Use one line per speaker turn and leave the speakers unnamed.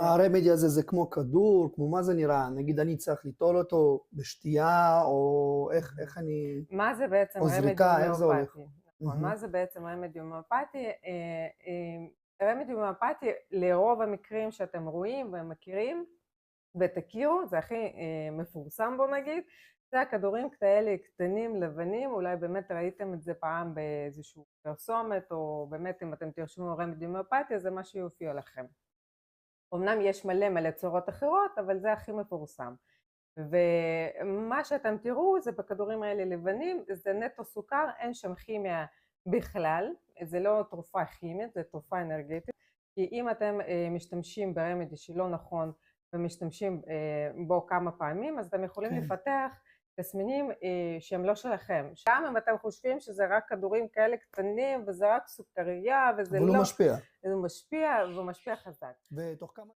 הרמדי הזה זה כמו כדור, כמו מה זה נראה? נגיד אני צריך ליטול אותו בשתייה, או איך אני...
מה זה בעצם
או
רמדי
זריקה, איך זה הולך?
הומאופתי? נכון, מה זה בעצם רמדי הומאופתי? רמדי הומאופתי, לרוב המקרים שאתם רואים ומכירים ותכירו, זה הכי מפורסם בוא נגיד, זה הכדורים כאלה קטנים לבנים, אולי באמת ראיתם את זה פעם באיזשהו פרסומת, או באמת אם אתם תרשמו רמדי הומאופתי, זה מה שיופיע לכם. אמנם יש מלא צורות אחרות, אבל זה הכי מפורסם. ומה שאתם תראו זה בכדורים האלה לבנים, זה נטו סוכר, אין שם כימיה בכלל, זה לא תרופה כימית, זה תרופה אנרגטית, כי אם אתם משתמשים ברמדי שלא נכון ומשתמשים בו כמה פעמים, אז אתם יכולים לפתח תסמינים שהם לא שלכם. שם אם אתם חושבים שזה רק כדורים כאלה קטנים וזה רק סוכריה וזה לא...
אבל הוא משפיע.
הוא משפיע והוא משפיע חזק.
ותוך כמה...